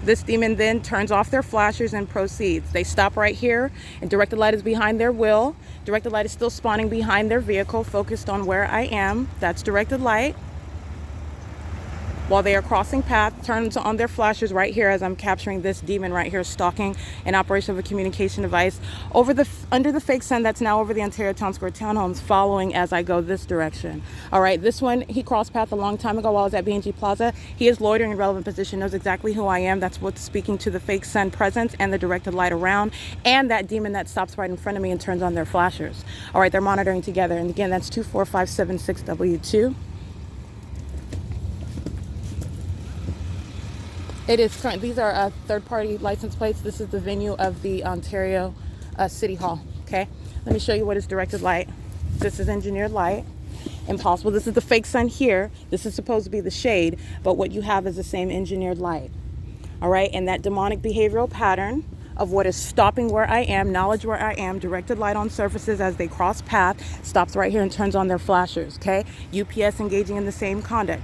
This demon then turns off their flashers and proceeds. They stop right here, and directed light is behind their wheel. Directed light is still spawning behind their vehicle, focused on where I am. That's directed light. While they are crossing path, turns on their flashers right here as I'm capturing this demon right here, stalking an operation of a communication device under the fake sun that's now over the Ontario Town Square townhomes, following as I go this direction. All right, this one, he crossed path a long time ago while I was at B&G Plaza. He is loitering in relevant position, knows exactly who I am. That's what's speaking to the fake sun presence and the directed light around, and that demon that stops right in front of me and turns on their flashers. All right, they're monitoring together. And again, that's 24576W2. It is current. These are third-party license plates. This is the venue of the Ontario City Hall. Okay, let me show you what is directed light. This is engineered light. Impossible. This is the fake sun here. This is supposed to be the shade, but what you have is the same engineered light. All right, and that demonic behavioral pattern of what is stopping where I am, knowledge where I am, directed light on surfaces as they cross path, stops right here and turns on their flashers. Okay, UPS engaging in the same conduct,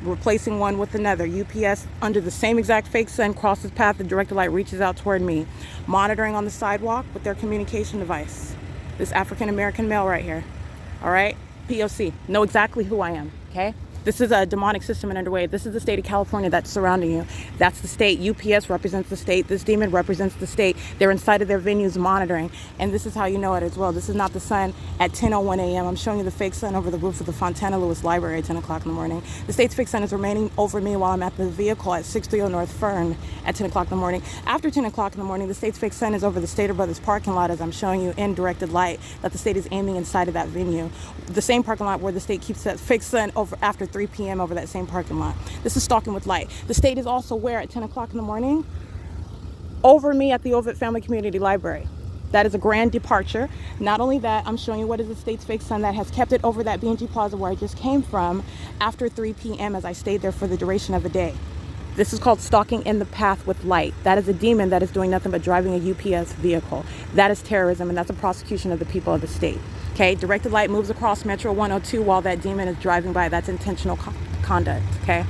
replacing one with another. UPS under the same exact fake sun crosses path, the directed light reaches out toward me. Monitoring on the sidewalk with their communication device. This African American male right here. All right, P.O.C. Know exactly who I am. Okay, this is a demonic system underway. This is the state of California that's surrounding you. That's the state. UPS represents the state. This demon represents the state. They're inside of their venues monitoring. And this is how you know it as well. This is not the sun at 10:01 a.m. I'm showing you the fake sun over the roof of the Fontana Lewis Library at 10 o'clock in the morning. The state's fake sun is remaining over me while I'm at the vehicle at 630 North Fern at 10 o'clock in the morning. After 10 o'clock in the morning, the state's fake sun is over the Stater Brothers parking lot as I'm showing you in directed light that the state is aiming inside of that venue. The same parking lot where the state keeps that fake sun over after 3 p.m. over that same parking lot. This is stalking with light. The state is also where at 10 o'clock in the morning? Over me at the Ovid Family Community Library. That is a grand departure. Not only that, I'm showing you what is the state's fake sun that has kept it over that B&G Plaza where I just came from after 3 p.m. as I stayed there for the duration of a day. This is called stalking in the path with light. That is a demon that is doing nothing but driving a UPS vehicle. That is terrorism, and that's a prosecution of the people of the state. Okay, directed light moves across Metro 102 while that demon is driving by. That's intentional conduct. Okay,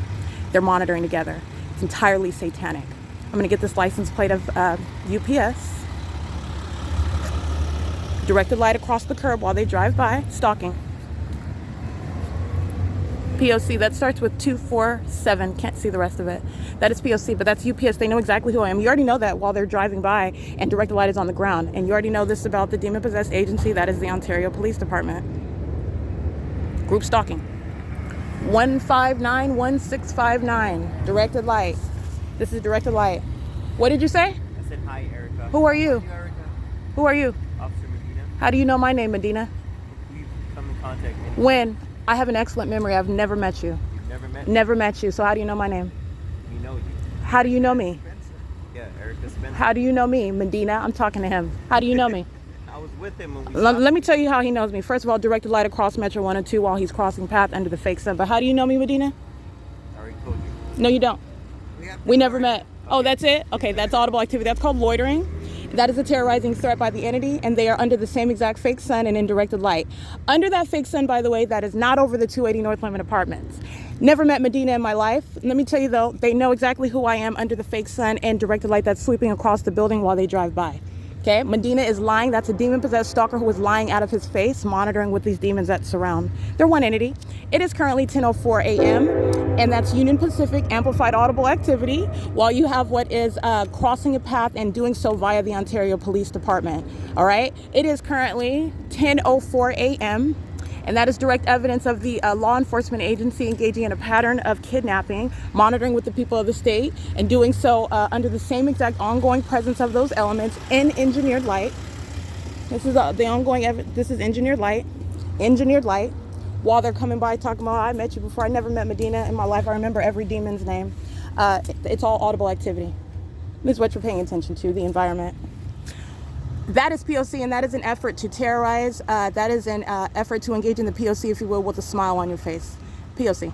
they're monitoring together. It's entirely satanic. I'm gonna get this license plate of UPS. Directed light across the curb while they drive by, stalking. P.O.C. that starts with 247. Can't see the rest of it. That is P.O.C., but that's UPS. They know exactly who I am. You already know that while they're driving by and directed light is on the ground. And you already know this about the demon-possessed agency. That is the Ontario Police Department. Group stalking. 1591659. Directed light. This is directed light. What did you say? I said hi, Erica. Who are you? Erica. Who are you? Officer Medina. How do you know my name, Medina? We've come in contact many times. When? I have an excellent memory. I've never met you. You've never met me? Never met you. So how do you know my name? We know you. How do you know me? Spencer. Yeah, Erica Spencer. How do you know me? Medina. I'm talking to him. How do you know me? I was with him when we Let me tell you how he knows me. First of all, directed light across Metro 102 while he's crossing path under the fake sun. But how do you know me, Medina? I already told you. No, you don't. We never met. Oh, that's it? Okay, that's audible activity. That's called loitering. That is a terrorizing threat by the entity, and they are under the same exact fake sun and in directed light. Under that fake sun, by the way, that is not over the 280 North Lemon Apartments. Never met Medina in my life. Let me tell you though, they know exactly who I am under the fake sun and directed light that's sweeping across the building while they drive by. Okay, Medina is lying. That's a demon-possessed stalker who is lying out of his face, monitoring with these demons that surround. They're one entity. It is currently 10:04 a.m., and that's Union Pacific amplified audible activity while you have what is crossing a path and doing so via the Ontario Police Department. All right, it is currently 10:04 a.m., and that is direct evidence of the law enforcement agency engaging in a pattern of kidnapping, monitoring with the people of the state, and doing so under the same exact ongoing presence of those elements in engineered light. This is the ongoing evidence. This is engineered light. While they're coming by talking about, I met you before. I never met Medina in my life. I remember every demon's name. It's all audible activity. This is what you're paying attention to, the environment. That is P.O.C., and that is an effort to terrorize. That is an effort to engage in the P.O.C., if you will, with a smile on your face. P.O.C.